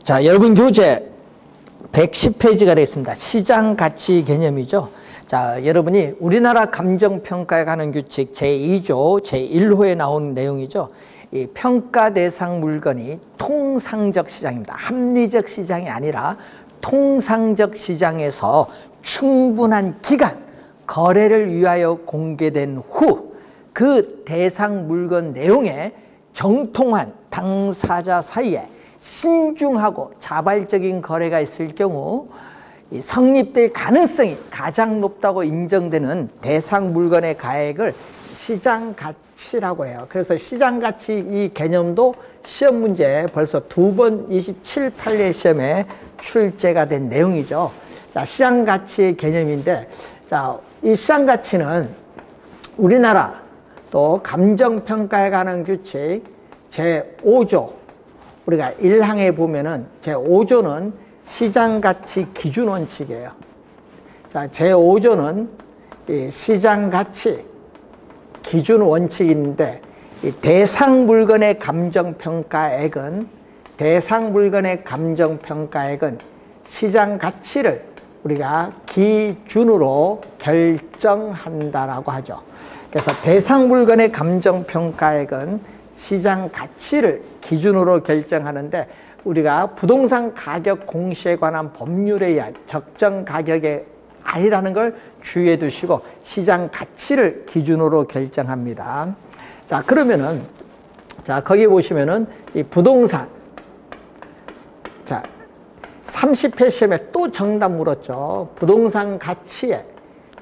자, 여러분 교재 110페이지가 되겠습니다. 시장 가치 개념이죠. 자, 여러분이 우리나라 감정평가에 관한 규칙 제2조 제1호에 나온 내용이죠. 이 평가 대상 물건이 통상적 시장입니다. 합리적 시장이 아니라 통상적 시장에서 충분한 기간, 거래를 위하여 공개된 후 그 대상 물건 내용에 정통한 당사자 사이에 신중하고 자발적인 거래가 있을 경우 성립될 가능성이 가장 높다고 인정되는 대상 물건의 가액을 시장 가치라고 해요. 그래서 시장 가치 이 개념도 시험 문제에 벌써 2번 27, 8회 시험에 출제가 된 내용이죠. 자, 시장 가치의 개념인데, 자, 이 시장 가치는 우리나라 또 감정평가에 관한 규칙 제5조 우리가 1항에 보면은 제5조는 시장가치 기준원칙이에요. 자, 제5조는 이 시장가치 기준원칙인데 이 대상 물건의 감정평가액은 시장가치를 우리가 기준으로 결정한다라고 하죠. 그래서 대상 물건의 감정평가액은 시장 가치를 기준으로 결정하는데 우리가 부동산 가격 공시에 관한 법률에 의한 적정 가격이 아니라는 걸 주의해 두시고 시장 가치를 기준으로 결정합니다. 자, 그러면은 자, 거기 보시면은 이 부동산 자, 30회 시험에 또 정답 물었죠. 부동산 가치의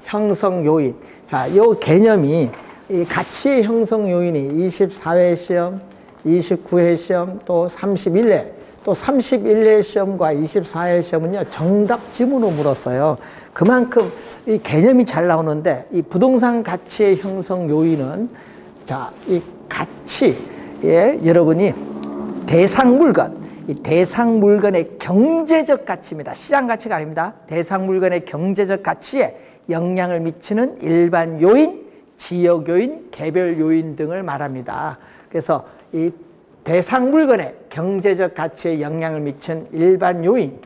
형성 요인. 자, 요 개념이 이 가치의 형성 요인이 24회 시험, 29회 시험, 또 31회, 또 31회 시험과 24회 시험은요, 정답 지문으로 물었어요. 그만큼 이 개념이 잘 나오는데, 이 부동산 가치의 형성 요인은, 자, 이 가치에 여러분이 대상 물건, 이 대상 물건의 경제적 가치입니다. 시장 가치가 아닙니다. 대상 물건의 경제적 가치에 영향을 미치는 일반 요인, 지역 요인, 개별 요인 등을 말합니다. 그래서 이 대상 물건의 경제적 가치에 영향을 미친 일반 요인,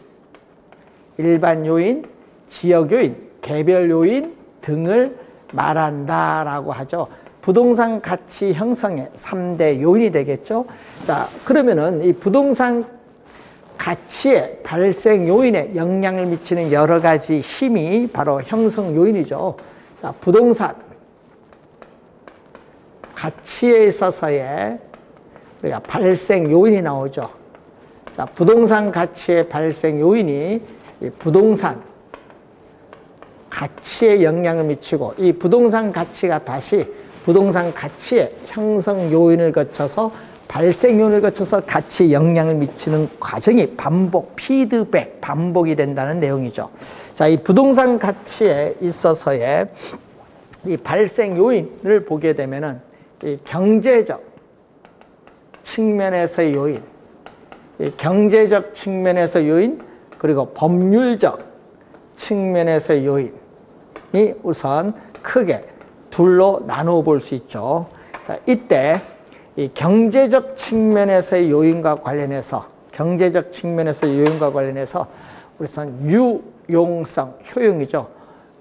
지역 요인, 개별 요인 등을 말한다라고 하죠. 부동산 가치 형성의 3대 요인이 되겠죠. 자, 그러면은 이 부동산 가치의 발생 요인에 영향을 미치는 여러 가지 힘이 바로 형성 요인이죠. 자, 부동산 가치에 있어서의 우리가 발생 요인이 나오죠. 자, 부동산 가치의 발생 요인이 이 부동산 가치에 영향을 미치고 이 부동산 가치가 다시 부동산 가치의 형성 요인을 거쳐서 발생 요인을 거쳐서 가치에 영향을 미치는 과정이 반복, 피드백, 반복이 된다는 내용이죠. 자, 이 부동산 가치에 있어서의 이 발생 요인을 보게 되면은 이 경제적 측면에서의 요인, 이 경제적 측면에서 요인, 그리고 법률적 측면에서의 요인이 우선 크게 둘로 나누어 볼 수 있죠. 자, 이때 이 경제적 측면에서의 요인과 관련해서 우선 유용성, 효용이죠.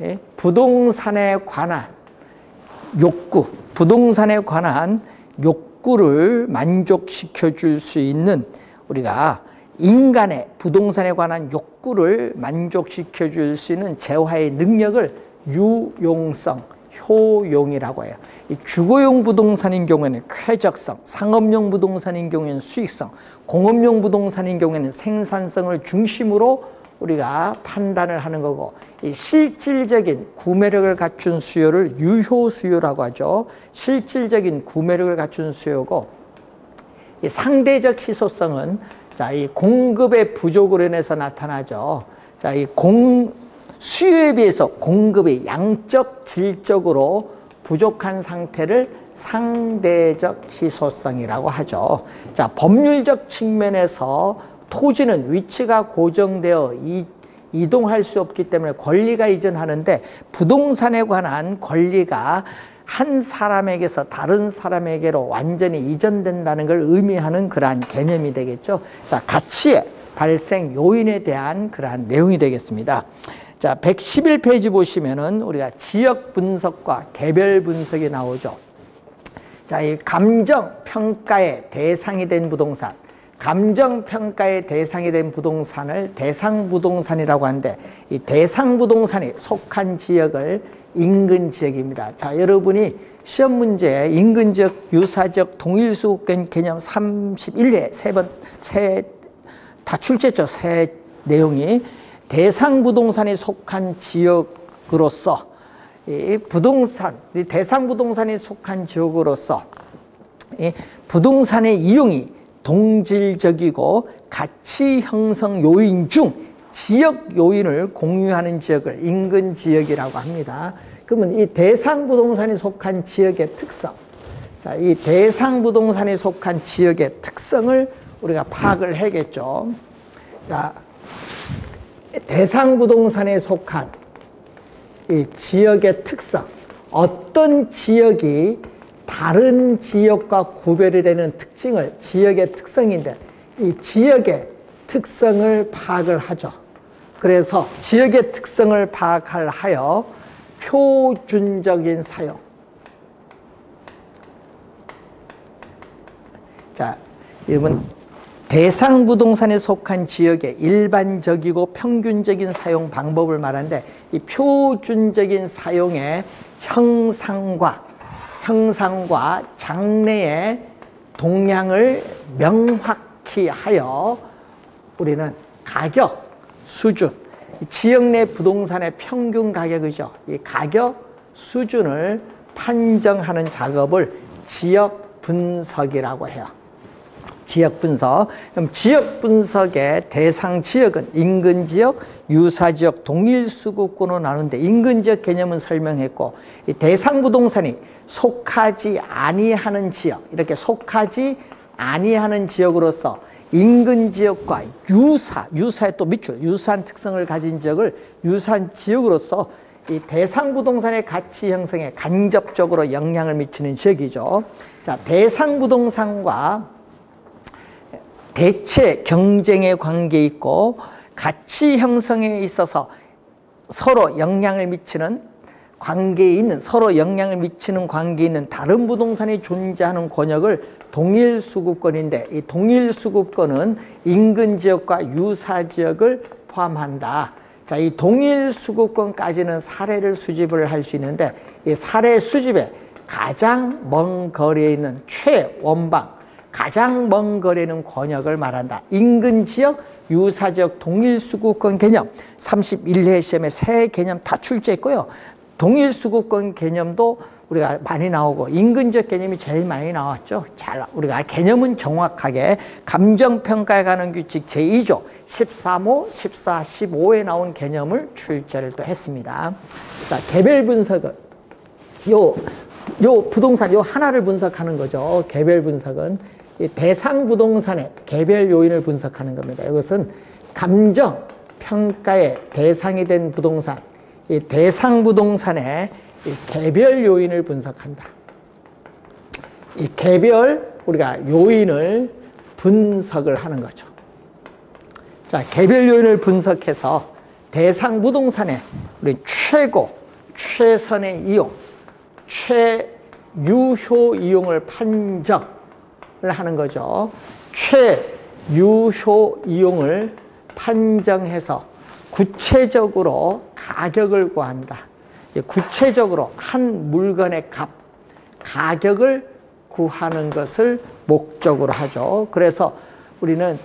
예? 부동산에 관한 욕구를 만족시켜 줄 수 있는 우리가 인간의 부동산에 관한 욕구를 만족시켜 줄 수 있는 재화의 능력을 유용성, 효용이라고 해요. 이 주거용 부동산인 경우에는 쾌적성, 상업용 부동산인 경우에는 수익성, 공업용 부동산인 경우에는 생산성을 중심으로 우리가 판단을 하는 거고, 이 실질적인 구매력을 갖춘 수요를 유효 수요라고 하죠. 실질적인 구매력을 갖춘 수요고, 이 상대적 희소성은 자, 이 공급의 부족으로 인해서 나타나죠. 자, 이 수요에 비해서 공급이 양적, 질적으로 부족한 상태를 상대적 희소성이라고 하죠. 자, 법률적 측면에서 토지는 위치가 고정되어 이동할 수 없기 때문에 권리가 이전하는데 부동산에 관한 권리가 한 사람에게서 다른 사람에게로 완전히 이전된다는 걸 의미하는 그러한 개념이 되겠죠. 자, 가치의 발생 요인에 대한 그러한 내용이 되겠습니다. 자, 111페이지 보시면은 우리가 지역 분석과 개별 분석이 나오죠. 자, 이 감정 평가의 대상이 된 부동산, 감정 평가의 대상이 된 부동산을 대상 부동산이라고 하는데, 이 대상 부동산이 속한 지역을 인근 지역입니다. 자, 여러분이 시험 문제에 인근 지역, 유사 지역, 동일 수급권 개념 31회 다 출제했죠. 세 내용이 대상 부동산이 속한 지역으로서 이 부동산, 이 대상 부동산이 속한 지역으로서 이 부동산의 이용이 동질적이고 가치 형성 요인 중 지역 요인을 공유하는 지역을 인근 지역이라고 합니다. 그러면 이 대상 부동산이 속한 지역의 특성, 자, 이 대상 부동산이 속한 지역의 특성을 우리가 파악을 해야겠죠. 자, 대상 부동산에 속한 이 지역의 특성, 어떤 지역이 다른 지역과 구별이 되는 특징을 지역의 특성인데, 이 지역의 특성을 파악을 하죠. 그래서 지역의 특성을 파악을 하여 표준적인 사용. 자, 여러분, 대상 부동산에 속한 지역의 일반적이고 평균적인 사용 방법을 말하는데, 이 표준적인 사용의 형상과 장래의 동향을 명확히 하여 우리는 가격, 수준, 지역 내 부동산의 평균 가격이죠. 이 가격 수준을 판정하는 작업을 지역 분석이라고 해요. 지역 분석. 그럼 지역 분석의 대상 지역은 인근 지역, 유사 지역, 동일 수급군으로 나누는데, 인근 지역 개념은 설명했고, 이 대상 부동산이 속하지 아니하는 지역, 이렇게 속하지 아니하는 지역으로서 인근 지역과 유사에 또 밑줄, 유사한 특성을 가진 지역을 유사한 지역으로서 이 대상 부동산의 가치 형성에 간접적으로 영향을 미치는 지역이죠. 자, 대상 부동산과 대체 경쟁의 관계에 있고 가치 형성에 있어서 서로 영향을 미치는 관계에 있는, 서로 영향을 미치는 관계에 있는 다른 부동산이 존재하는 권역을 동일 수급권인데, 이 동일 수급권은 인근 지역과 유사 지역을 포함한다. 자, 이 동일 수급권까지는 사례를 수집을 할 수 있는데, 이 사례 수집에 가장 먼 거리에 있는 최원방, 가장 먼 거리는 권역을 말한다. 인근 지역, 유사 지역, 동일 수급권 개념 31회 시험에 세 개념 다 출제했고요. 동일 수급권 개념도 우리가 많이 나오고 인근 지역 개념이 제일 많이 나왔죠. 우리가 개념은 정확하게 감정평가에 관한 규칙 제2조 13호, 14, 15에 나온 개념을 출제를 또 했습니다. 자, 개별 분석은 요 부동산 요 하나를 분석하는 거죠. 개별 분석은 이 대상 부동산의 개별 요인을 분석하는 겁니다. 이것은 감정 평가의 대상이 된 부동산, 이 대상 부동산의 이 개별 요인을 분석한다. 이 개별 우리가 요인을 분석을 하는 거죠. 자, 개별 요인을 분석해서 대상 부동산의 우리 최선의 이용, 최유효 이용을 판정을 하는 거죠. 최유효 이용을 판정해서 구체적으로 가격을 구한다. 구체적으로 한 물건의 가격을 구하는 것을 목적으로 하죠. 그래서 우리는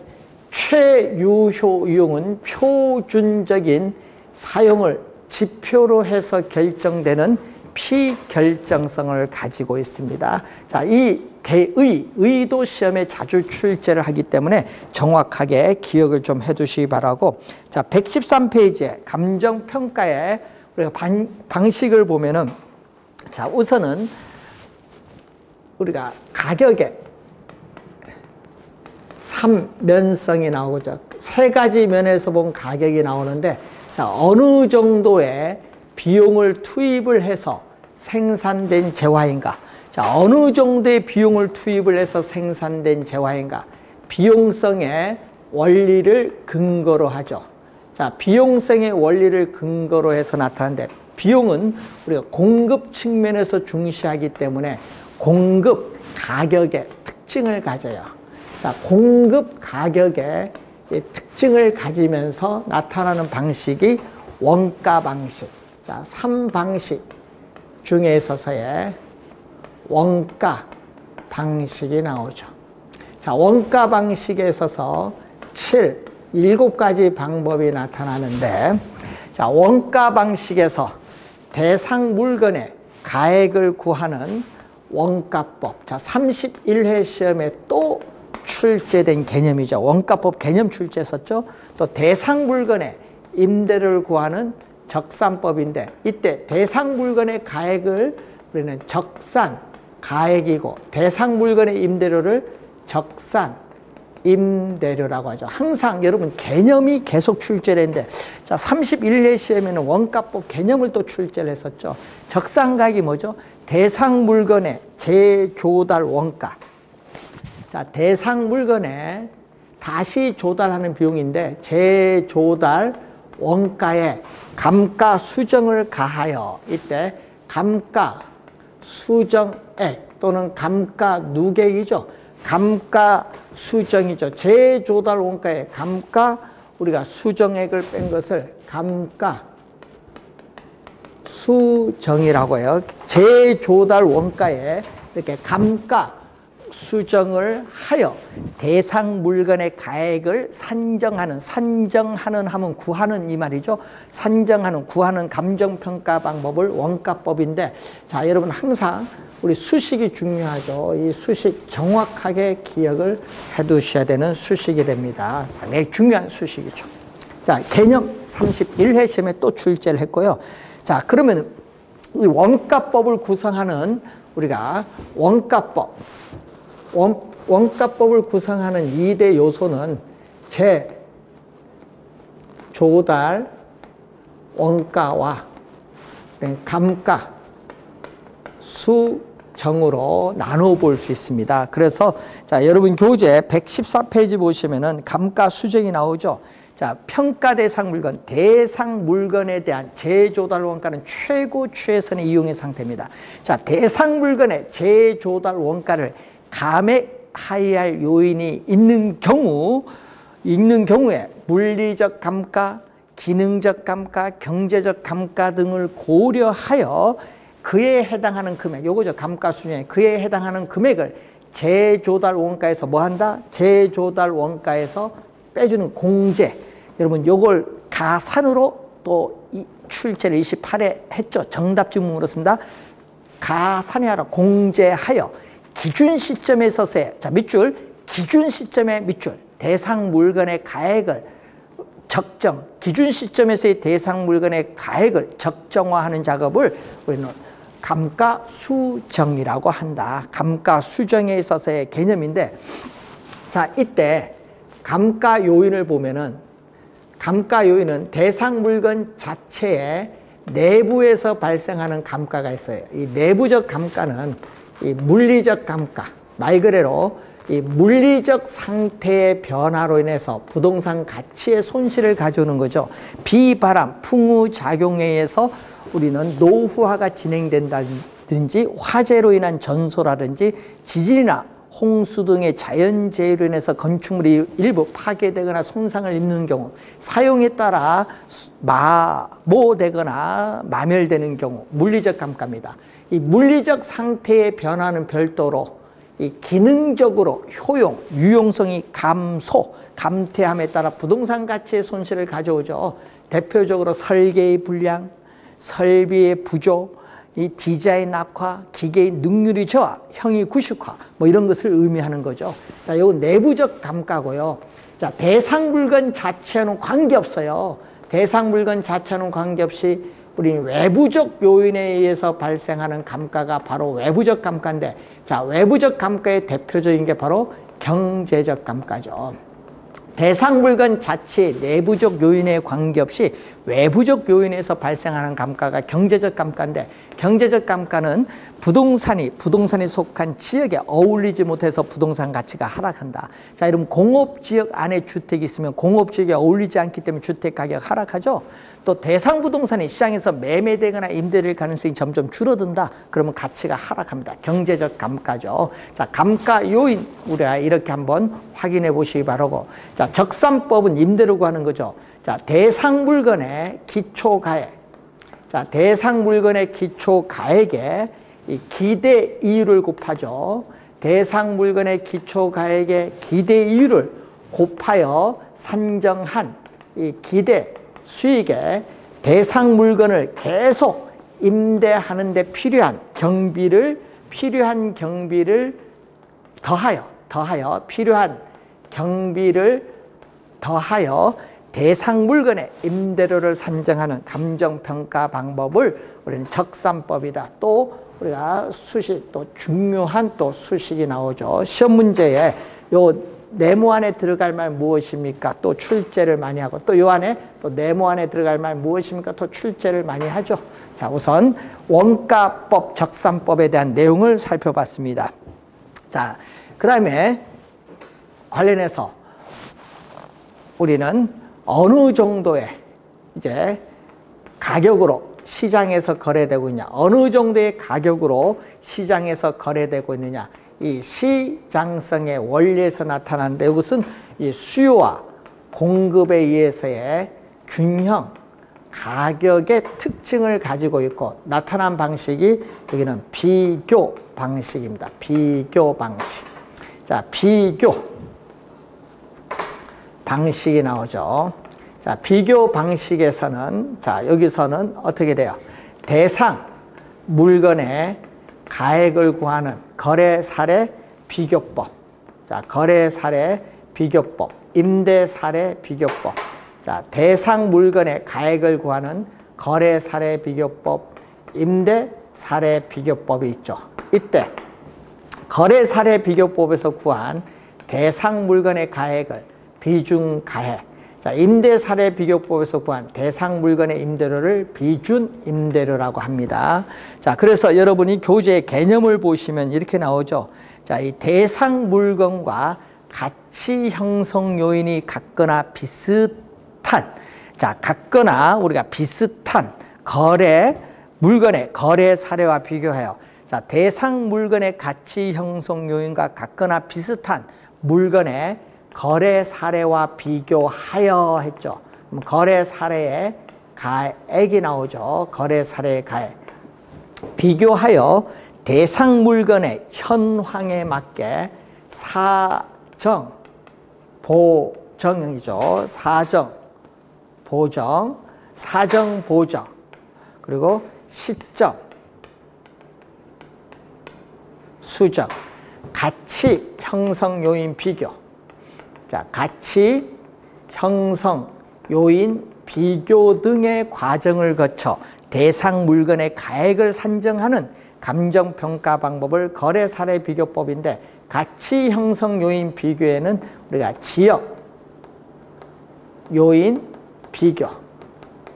최유효 이용은 표준적인 사용을 지표로 해서 결정되는 피결정성을 가지고 있습니다. 자, 이 의도 시험에 자주 출제를 하기 때문에 정확하게 기억을 좀 해두시기 바라고. 자, 113페이지에 감정평가의 우리가 방식을 보면은, 자, 우선은 우리가 가격의 3면성이 나오죠. 세 가지 면에서 본 가격이 나오는데, 자, 어느 정도의 비용을 투입을 해서 생산된 재화인가? 자, 어느 정도의 비용을 투입을 해서 생산된 재화인가? 비용성의 원리를 근거로 하죠. 자, 비용성의 원리를 근거로 해서 나타나는데 비용은 우리가 공급 측면에서 중시하기 때문에 공급 가격의 특징을 가져요. 자, 공급 가격의 특징을 가지면서 나타나는 방식이 원가 방식. 자, 3방식 중에 있어서의 원가 방식이 나오죠. 자, 원가 방식에 있어서 7가지 방법이 나타나는데, 자, 원가 방식에서 대상 물건의 가액을 구하는 원가법. 자, 31회 시험에 또 출제된 개념이죠. 원가법 개념 출제했었죠. 또 대상 물건의 임대료를 구하는 적산법인데, 이때 대상 물건의 가액을 우리는 적산 가액이고 대상 물건의 임대료를 적산 임대료라고 하죠. 항상 여러분 개념이 계속 출제되는데, 자, 31회 시험에는 원가법 개념을 또 출제를 했었죠. 적산가액이 뭐죠? 대상 물건의 재조달 원가. 자, 대상 물건에 다시 조달하는 비용인데 재조달 원가에 감가 수정을 가하여, 이때 감가 수정액 또는 감가 누계이죠. 감가 수정이죠. 재조달 원가에 감가 우리가 수정액을 뺀 것을 감가 수정이라고 해요. 재조달 원가에 이렇게 감가 수정을 하여 대상 물건의 가액을 산정하는 하면 구하는 이 말이죠. 구하는 감정평가 방법을 원가법인데, 자, 여러분 항상 우리 수식이 중요하죠. 이 수식 정확하게 기억을 해 두셔야 되는 수식이 됩니다. 상당히 중요한 수식이죠. 자, 개념 31회 시험에 또 출제를 했고요. 자, 그러면 이 원가법을 구성하는 우리가 원가법을 구성하는 2대 요소는 재조달 원가와 감가 수정으로 나누어 볼 수 있습니다. 그래서 자, 여러분 교재 114페이지 보시면은 감가 수정이 나오죠. 자, 평가 대상 물건에 대한 재조달 원가는 최고 최선의 이용의 상태입니다. 자, 대상 물건의 재조달 원가를 감액하여야 할 요인이 있는 경우에 물리적 감가, 기능적 감가, 경제적 감가 등을 고려하여 그에 해당하는 금액, 요거죠. 감가 수준에 그에 해당하는 금액을 재조달 원가에서 뭐 한다? 재조달 원가에서 빼주는 공제. 여러분 요걸 가산으로 또 출제를 28회 했죠. 정답 질문으로 씁니다. 가산하여 공제하여 기준 시점에 있어서의, 자, 밑줄, 기준 시점의 밑줄, 대상 물건의 가액을 기준 시점에서의 대상 물건의 가액을 적정화하는 작업을 우리는 감가수정이라고 한다. 감가수정에 있어서의 개념인데, 자, 이때 감가 요인을 보면은, 감가 요인은 대상 물건 자체의 내부에서 발생하는 감가가 있어요. 이 내부적 감가는 이 물리적 감가, 말 그대로 이 물리적 상태의 변화로 인해서 부동산 가치의 손실을 가져오는 거죠. 비바람, 풍우 작용에 의해서 우리는 노후화가 진행된다든지 화재로 인한 전소라든지 지진이나 홍수 등의 자연재해로 인해서 건축물이 일부 파괴되거나 손상을 입는 경우, 사용에 따라 마모되거나 마멸되는 경우, 물리적 감가입니다. 이 물리적 상태의 변화는 별도로 이 기능적으로 효용, 유용성이 감퇴함에 따라 부동산 가치의 손실을 가져오죠. 대표적으로 설계의 불량, 설비의 부족, 이 디자인 악화, 기계의 능률이 저하, 형이 구식화, 뭐 이런 것을 의미하는 거죠. 자, 이거 내부적 감가고요. 자, 대상 물건 자체는 관계없어요. 대상 물건 자체는 관계없이 우리는 외부적 요인에 의해서 발생하는 감가가 바로 외부적 감가인데, 자, 외부적 감가의 대표적인 게 바로 경제적 감가죠. 대상 물건 자체의 내부적 요인에 관계없이 외부적 요인에서 발생하는 감가가 경제적 감가인데, 경제적 감가는 부동산이 속한 지역에 어울리지 못해서 부동산 가치가 하락한다. 자, 이러면 공업지역 안에 주택이 있으면 공업지역에 어울리지 않기 때문에 주택 가격 하락하죠. 또 대상 부동산이 시장에서 매매되거나 임대될 가능성이 점점 줄어든다. 그러면 가치가 하락합니다. 경제적 감가죠. 자, 감가 요인 우리가 이렇게 한번 확인해 보시기 바라고. 자, 적산법은 임대료 구하는 거죠. 자, 대상 물건의 기초 가액. 자, 대상 물건의 기초 가액에 이 기대 이율을 곱하죠. 대상 물건의 기초 가액의 기대 이율을 곱하여 산정한 이 기대 수익에 대상 물건을 계속 임대하는 데 필요한 경비를 더하여 대상 물건의 임대료를 산정하는 감정평가 방법을 우리는 적산법이다. 또 우리가 수식, 또 중요한 또 수식이 나오죠. 시험 문제에 요 네모 안에 들어갈 말 무엇입니까? 또 출제를 많이 하고, 또 요 안에 또 네모 안에 들어갈 말 무엇입니까? 또 출제를 많이 하죠. 자, 우선 원가법, 적산법에 대한 내용을 살펴봤습니다. 자, 그 다음에 관련해서 우리는 어느 정도의 이제 가격으로 시장에서 거래되고 있냐, 어느 정도의 가격으로 시장에서 거래되고 있느냐, 이 시장성의 원리에서 나타나는데, 이것은 이 수요와 공급에 의해서의 균형, 가격의 특징을 가지고 있고, 나타난 방식이 여기는 비교 방식입니다. 비교 방식. 자, 비교 방식이 나오죠. 자, 비교 방식에서는, 자, 여기서는 어떻게 돼요? 대상 물건의 가액을 구하는 거래 사례 비교법. 자, 거래 사례 비교법, 임대 사례 비교법. 자, 대상 물건의 가액을 구하는 거래 사례 비교법, 임대 사례 비교법이 있죠. 이때 거래 사례 비교법에서 구한 대상 물건의 가액을 비중 가액, 자, 임대 사례 비교법에서 구한 대상 물건의 임대료를 비준 임대료라고 합니다. 자, 그래서 여러분이 교재 개념을 보시면 이렇게 나오죠. 자, 이 대상 물건과 가치 형성 요인이 같거나 비슷한, 자, 같거나 우리가 비슷한 물건의 거래 사례와 비교하여, 자, 대상 물건의 가치 형성 요인과 같거나 비슷한 물건의 거래 사례와 비교하여 했죠. 그럼 거래 사례의 가액이 나오죠. 거래 사례의 가액. 비교하여 대상 물건의 현황에 맞게 사정, 보정이죠. 사정, 보정, 사정, 보정. 그리고 시점, 수정, 가치 형성 요인 비교. 자, 가치, 형성, 요인, 비교 등의 과정을 거쳐 대상 물건의 가액을 산정하는 감정평가 방법을 거래 사례 비교법인데, 가치, 형성, 요인, 비교에는 우리가 지역, 요인, 비교,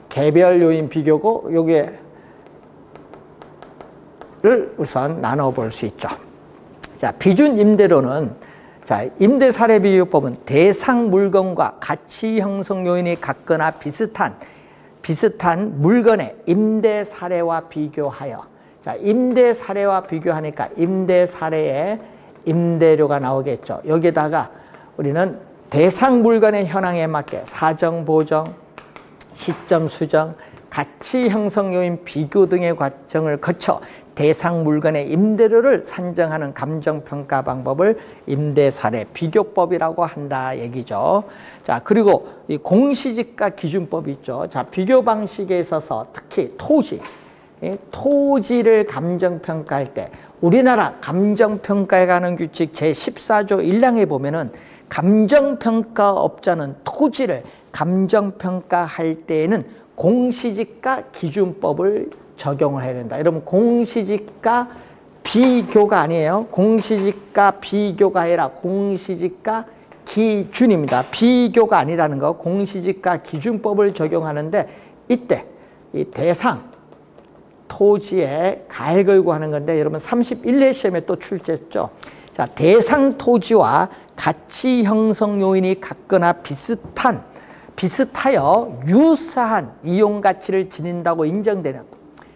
개별 요인 비교고, 여기를 우선 나눠볼 수 있죠. 자, 비준 임대료는, 자, 임대 사례 비교법은 대상 물건과 가치 형성 요인이 같거나 비슷한 물건의 임대 사례와 비교하여, 자, 임대 사례와 비교하니까 임대 사례의 임대료가 나오겠죠. 여기다가 우리는 대상 물건의 현황에 맞게 사정, 보정, 시점, 수정, 가치 형성 요인 비교 등의 과정을 거쳐 대상 물건의 임대료를 산정하는 감정평가 방법을 임대사례 비교법이라고 한다 얘기죠. 자, 그리고 이 공시지가 기준법이 있죠. 자, 비교 방식에 있어서 특히 토지를 감정평가할 때 우리나라 감정평가에 관한 규칙 제14조 1항에 보면은 감정평가업자는 토지를 감정평가할 때에는 공시지가 기준법을 적용을 해야 된다. 여러분, 공시지가 비교가 아니에요. 공시지가 비교가 아니라 공시지가 기준입니다. 비교가 아니라는 거, 공시지가 기준법을 적용하는데 이때 이 대상 토지의 가액을 구하는 건데 여러분 31회 시험에 또 출제했죠. 자, 대상 토지와 가치 형성 요인이 같거나 비슷하여 유사한 이용 가치를 지닌다고 인정되는,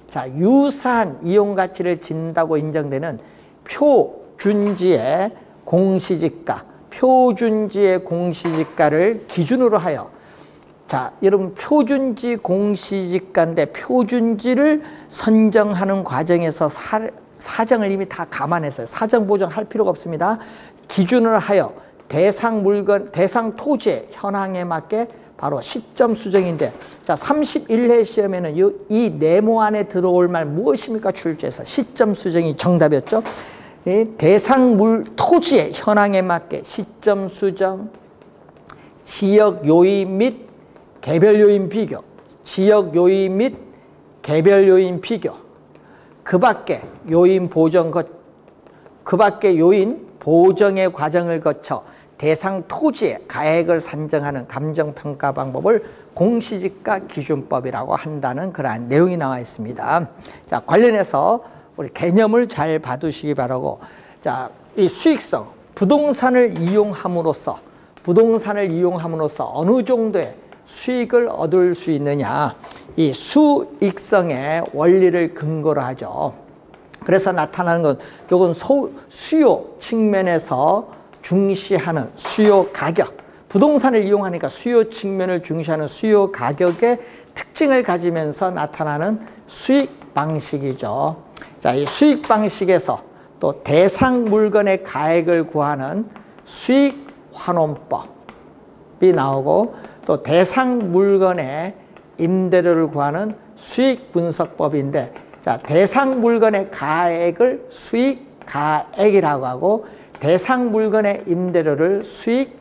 자, 유사한 이용 가치를 지닌다고 인정되는 표준지의 공시지가를 기준으로 하여, 자, 여러분 표준지 공시지가인데 표준지를 선정하는 과정에서 사정을 이미 다 감안했어요. 사정 보정할 필요가 없습니다. 기준을 하여 대상 토지의 현황에 맞게 바로 시점 수정인데, 자, 31회 시험에는 이 네모 안에 들어올 말 무엇입니까? 출제해서 시점 수정이 정답이었죠. 대상 토지의 현황에 맞게 시점 수정, 지역 요인 및 개별 요인 비교, 지역 요인 및 개별 요인 비교, 그 밖에 요인 보정의 과정을 거쳐 대상 토지의 가액을 산정하는 감정평가 방법을 공시지가 기준법이라고 한다는 그러한 내용이 나와 있습니다. 자, 관련해서 우리 개념을 잘 봐두시기 바라고, 자, 이 수익성, 부동산을 이용함으로써 어느 정도의 수익을 얻을 수 있느냐, 이 수익성의 원리를 근거로 하죠. 그래서 나타나는 건 요건 수요 측면에서 중시하는 수요 가격, 부동산을 이용하니까 수요 측면을 중시하는 수요 가격의 특징을 가지면서 나타나는 수익 방식이죠. 자, 이 수익 방식에서 또 대상 물건의 가액을 구하는 수익 환원법이 나오고, 또 대상 물건의 임대료를 구하는 수익 분석법인데, 자, 대상 물건의 가액을 수익 가액이라고 하고 대상 물건의 임대료를 수익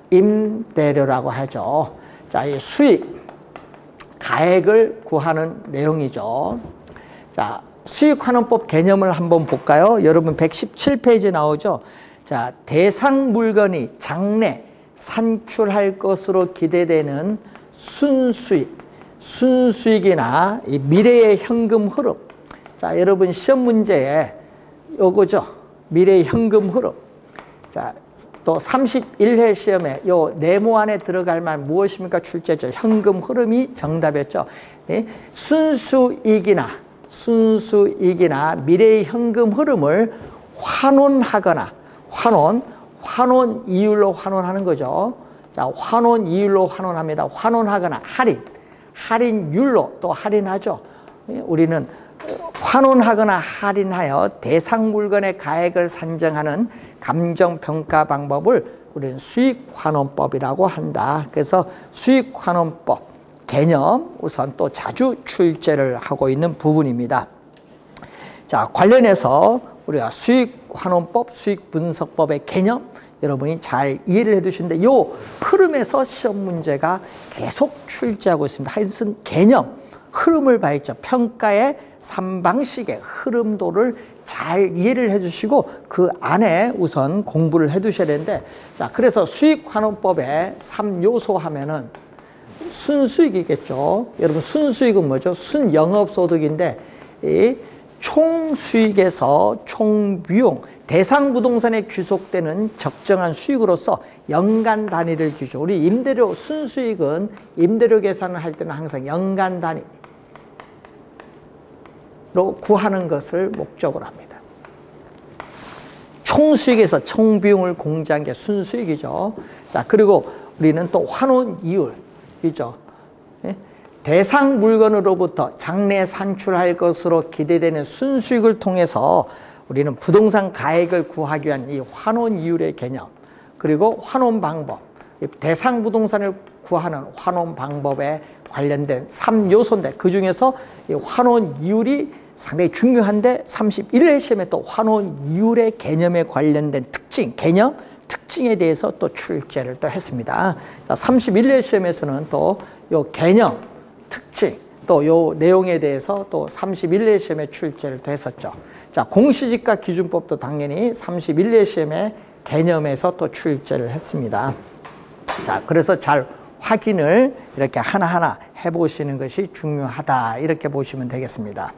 임대료라고 하죠. 자, 이 수익 가액을 구하는 내용이죠. 자, 수익환원법 개념을 한번 볼까요? 여러분 117페이지 나오죠. 자, 대상 물건이 장래 산출할 것으로 기대되는 순수익이나 이 미래의 현금 흐름. 자, 여러분 시험 문제에 요거죠. 미래의 현금 흐름. 자, 또 31회 시험에 요 네모 안에 들어갈 말 무엇입니까? 출제죠. 현금 흐름이 정답이었죠. 예? 순수익이나 미래의 현금 흐름을 환원하거나 환원 이율로 환원하는 거죠. 자, 환원 이율로 환원합니다. 환원하거나 할인율로 또 할인하죠. 우리는 환원하거나 할인하여 대상 물건의 가액을 산정하는 감정평가 방법을 우리는 수익환원법이라고 한다. 그래서 수익환원법 개념 우선 또 자주 출제를 하고 있는 부분입니다. 자, 관련해서 우리가 수익환원법, 수익분석법의 개념 여러분이 잘 이해를 해 두시는데, 요 흐름에서 시험 문제가 계속 출제하고 있습니다. 하여튼 개념, 흐름을 봐야죠. 평가의 3방식의 흐름도를 잘 이해를 해 주시고 그 안에 우선 공부를 해 두셔야 되는데, 자, 그래서 수익환원법의 3요소 하면은 순수익이겠죠. 여러분 순수익은 뭐죠? 순영업소득인데 이 총수익에서 총비용, 대상 부동산에 귀속되는 적정한 수익으로서 연간 단위를 기준. 우리 임대료 순수익은 임대료 계산을 할 때는 항상 연간 단위로 구하는 것을 목적으로 합니다. 총수익에서 총비용을 공제한 게 순수익이죠. 자, 그리고 우리는 또 환원 이율이죠. 대상 물건으로부터 장래 산출할 것으로 기대되는 순수익을 통해서 우리는 부동산 가액을 구하기 위한 이 환원 이율의 개념, 그리고 환원 방법, 대상 부동산을 구하는 환원 방법에 관련된 3요소인데 그 중에서 이 환원 이율이 상당히 중요한데 31회 시험에 또 환원 이율의 개념에 관련된 특징에 대해서 또 출제를 또 했습니다. 자, 31회 시험에서는 또 요 개념, 특징, 또 요 내용에 대해서 또 31회 시험에 출제를 또 했었죠. 자, 공시지가 기준법도 당연히 31회 시험에 개념에서 또 출제를 했습니다. 자, 그래서 잘 확인을 이렇게 하나하나 해보시는 것이 중요하다. 이렇게 보시면 되겠습니다.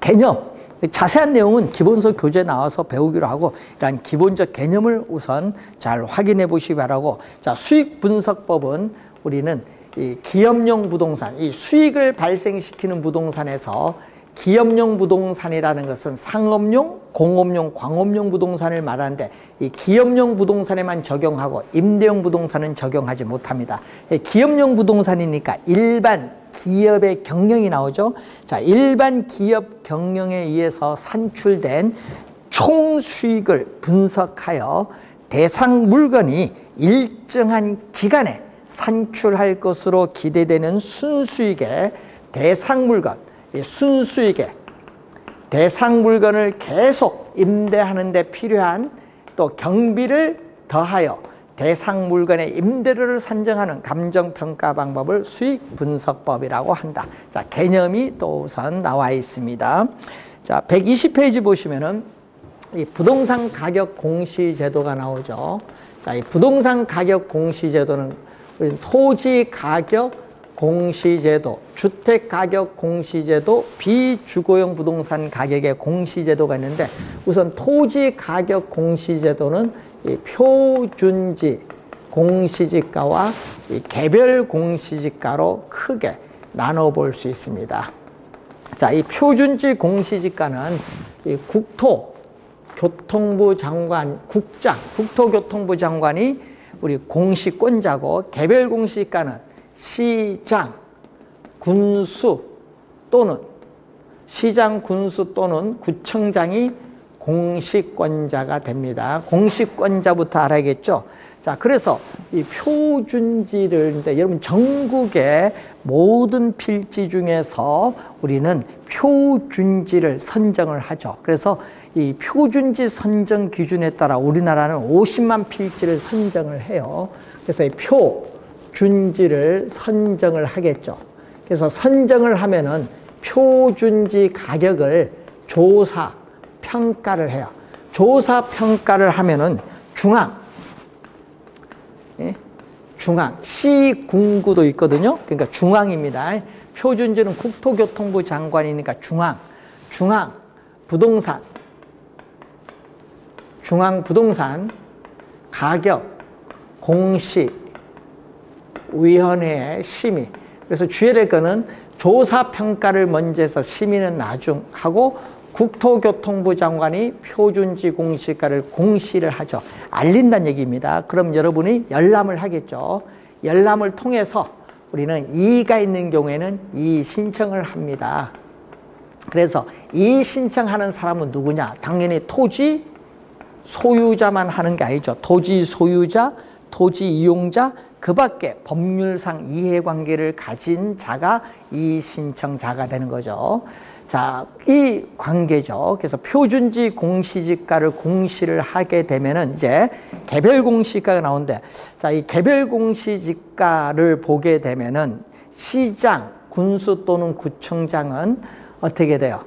개념, 자세한 내용은 기본서 교재 나와서 배우기로 하고 이러한 기본적 개념을 우선 잘 확인해 보시기 바라고, 자, 수익 분석법은 우리는 이 기업용 부동산, 이 수익을 발생시키는 부동산에서 기업용 부동산이라는 것은 상업용, 공업용, 광업용 부동산을 말하는데 이 기업용 부동산에만 적용하고 임대용 부동산은 적용하지 못합니다. 기업용 부동산이니까 일반 기업의 경영이 나오죠. 자, 일반 기업 경영에 의해서 산출된 총 수익을 분석하여 대상 물건이 일정한 기간에 산출할 것으로 기대되는 순수익의 대상 물건, 이 순수익의 대상 물건을 계속 임대하는 데 필요한 또 경비를 더하여 대상 물건의 임대료를 산정하는 감정평가 방법을 수익 분석법이라고 한다. 자, 개념이 또 우선 나와 있습니다. 자, 120페이지 보시면은 이 부동산 가격 공시 제도가 나오죠. 자, 이 부동산 가격 공시 제도는 토지 가격 공시제도, 주택가격 공시제도, 비주거용 부동산 가격의 공시제도가 있는데 우선 토지가격 공시제도는 이 표준지 공시지가와 이 개별 공시지가로 크게 나눠볼 수 있습니다. 자, 이 표준지 공시지가는 이 국토교통부 장관, 국토교통부 장관이 우리 공시권자고, 개별 공시지가는 시장, 군수 또는 구청장이 공시권자가 됩니다. 공시권자부터 알아야겠죠. 자, 그래서 이 표준지를, 여러분 전국의 모든 필지 중에서 우리는 표준지를 선정을 하죠. 그래서 이 표준지 선정 기준에 따라 우리나라는 50만 필지를 선정을 해요. 그래서 이 표준지를 선정을 하겠죠. 그래서 선정을 하면은 표준지 가격을 조사 평가를 해요. 조사 평가를 하면은 중앙, 시군구도 있거든요. 그러니까 중앙입니다. 표준지는 국토교통부 장관이니까 중앙 부동산 가격 공시 위원회의 심의. 그래서 주의해야 될 거는 조사 평가를 먼저 해서 심의는 나중 하고 국토교통부 장관이 표준지 공시가를 공시를 하죠. 알린다는 얘기입니다. 그럼 여러분이 열람을 하겠죠. 열람을 통해서 우리는 이의가 있는 경우에는 이의 신청을 합니다. 그래서 이의 신청하는 사람은 누구냐? 당연히 토지 소유자만 하는 게 아니죠. 토지 소유자, 토지 이용자, 그 밖에 법률상 이해관계를 가진 자가 이의 신청자가 되는 거죠. 자, 이 관계죠. 그래서 표준지 공시지가를 공시를 하게 되면은 이제 개별 공시지가가 나오는데, 자, 이 개별 공시지가를 보게 되면은 시장, 군수 또는 구청장은 어떻게 돼요?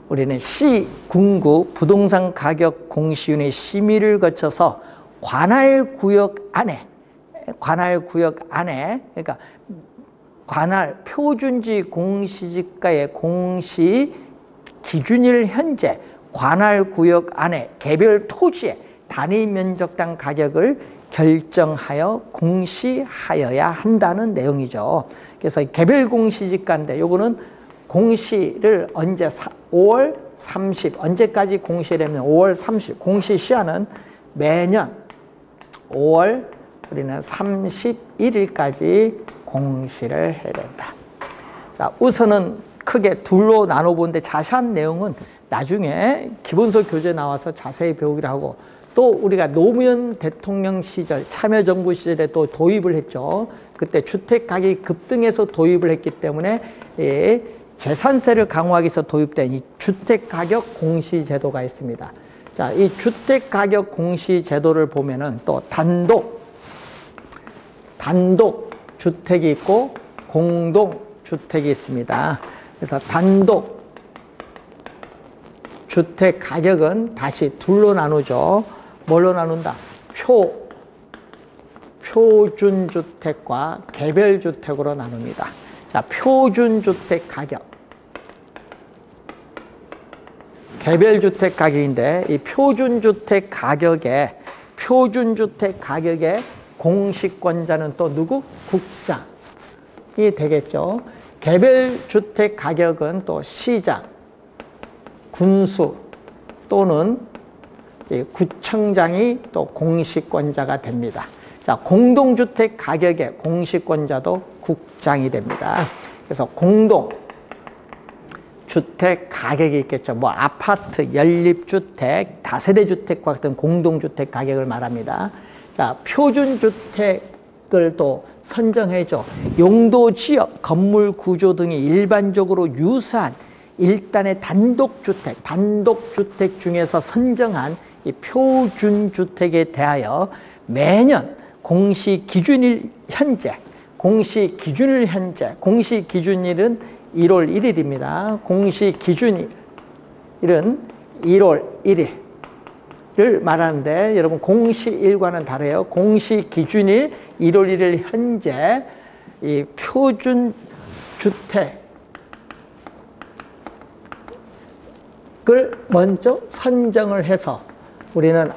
우리는 시, 군구, 부동산 가격 공시위원회 심의를 거쳐서 관할 구역 안에, 그러니까 관할 표준지 공시지가의 공시 기준일 현재 관할 구역 안에 개별 토지의 단위 면적당 가격을 결정하여 공시하여야 한다는 내용이죠. 그래서 개별 공시지가인데 요거는 공시를 언제 5월 30 언제까지 공시하려면 5월 30 공시 시한은 매년 5월 우리는 31일까지 공시를 해야 된다. 자, 우선은 크게 둘로 나눠보는데 자세한 내용은 나중에 기본서 교재 나와서 자세히 배우기로 하고, 또 우리가 노무현 대통령 시절 참여정부 시절에 또 도입을 했죠. 그때 주택가격이 급등해서 도입을 했기 때문에 재산세를 강화하기 위해서 도입된 이 주택가격 공시제도가 있습니다. 자, 이 주택가격 공시제도를 보면은 또 단독 주택이 있고 공동 주택이 있습니다. 그래서 단독 주택 가격은 다시 둘로 나누죠. 뭘로 나눈다? 표준주택과 개별주택으로 나눕니다. 자, 표준주택 가격. 개별주택 가격인데 이 표준주택 가격의 공시권자는 또 누구? 국장이 되겠죠. 개별주택 가격은 또 시장, 군수 또는 구청장이 또 공시권자가 됩니다. 자, 공동주택 가격의 공시권자도 국장이 됩니다. 그래서 공동주택 가격이 있겠죠. 뭐 아파트, 연립주택, 다세대주택과 같은 공동주택 가격을 말합니다. 자, 표준주택을 또 선정해줘. 용도지역, 건물 구조 등이 일반적으로 유사한 일단의 단독주택 중에서 선정한 이 표준주택에 대하여 매년 공시기준일 현재, 공시기준일은 1월 1일입니다. 공시기준일은 1월 1일을 말하는데 여러분 공시일과는 다르요. 공시기준일 1월 1일 현재 이 표준주택을 먼저 선정을 해서 우리는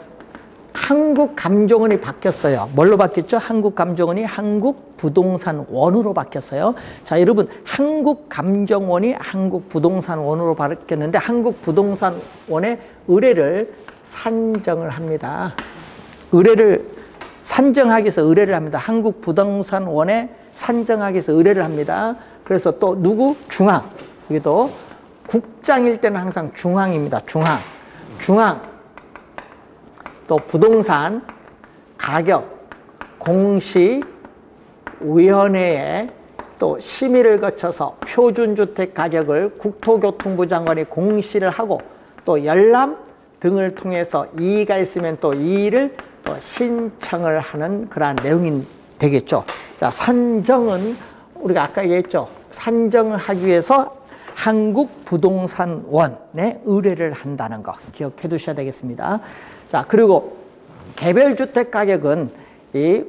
한국감정원이 바뀌었어요. 뭘로 바뀌었죠? 한국감정원이 한국부동산원으로 바뀌었어요. 자, 여러분 한국감정원이 한국부동산원으로 바뀌었는데 한국부동산원의 의뢰를 산정을 합니다. 의뢰를 산정하기 위해서 의뢰를 합니다. 한국부동산원에 산정하기 위해서 의뢰를 합니다. 그래서 또 누구? 중앙. 여기도 국장일 때는 항상 중앙입니다. 중앙. 또 부동산 가격 공시위원회에 또 심의를 거쳐서 표준주택 가격을 국토교통부 장관이 공시를 하고 또 열람 등을 통해서 이의가 있으면 또 이의를 또 신청을 하는 그러한 내용이 되겠죠. 자, 산정은 우리가 아까 얘기했죠. 산정을 하기 위해서 한국부동산원에 의뢰를 한다는 거 기억해 두셔야 되겠습니다. 자, 그리고 개별주택 가격은 이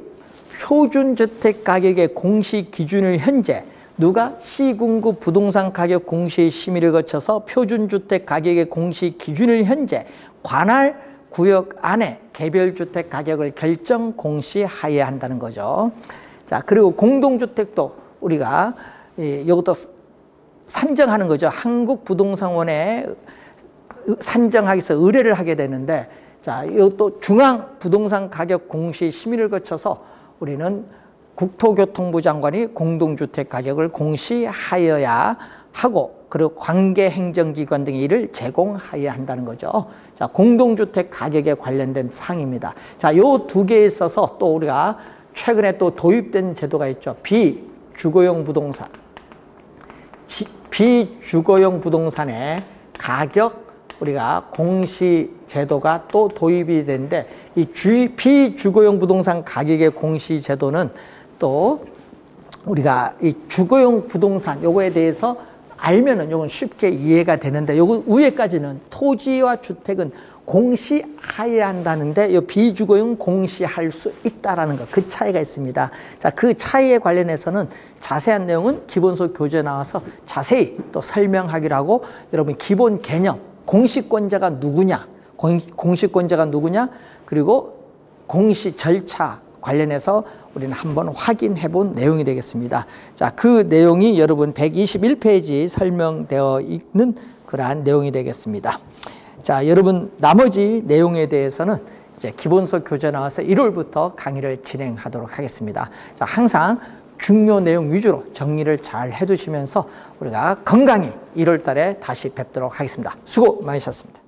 표준주택 가격의 공시 기준을 현재 누가 시군구 부동산 가격 공시 심의를 거쳐서 표준주택 가격의 공시 기준을 현재 관할 구역 안에 개별주택 가격을 결정 공시하여야 한다는 거죠. 자, 그리고 공동주택도 우리가 이것도 산정하는 거죠. 한국부동산원에 산정하기 위해서 의뢰를 하게 되는데 자, 이것도 중앙부동산 가격 공시 심의를 거쳐서 우리는 국토교통부 장관이 공동주택 가격을 공시하여야 하고 그리고 관계행정기관 등의 이를 제공하여야 한다는 거죠. 자, 공동주택 가격에 관련된 사항입니다. 자, 요 두 개에 있어서 또 우리가 최근에 또 도입된 제도가 있죠. 비주거용 부동산의 가격 우리가 공시 제도가 또 도입이 되는데 이 비주거용 부동산 가격의 공시 제도는 또 우리가 이 주거용 부동산 요거에 대해서 알면은 요건 쉽게 이해가 되는데 요거 위에까지는 토지와 주택은 공시하여야 한다는데 요 비주거용 공시할 수 있다라는 거 그 차이가 있습니다. 자, 그 차이에 관련해서는 자세한 내용은 기본소 교재에 나와서 자세히 또 설명하기로 하고 여러분 기본 개념 공시권자가 누구냐, 그리고 공시 절차 관련해서 우리는 한번 확인해 본 내용이 되겠습니다. 자, 그 내용이 여러분 121페이지 설명되어 있는 그러한 내용이 되겠습니다. 자, 여러분 나머지 내용에 대해서는 이제 기본서 교재 나와서 1월부터 강의를 진행하도록 하겠습니다. 자, 항상 중요 내용 위주로 정리를 잘 해두시면서 우리가 건강히 1월 달에 다시 뵙도록 하겠습니다. 수고 많으셨습니다.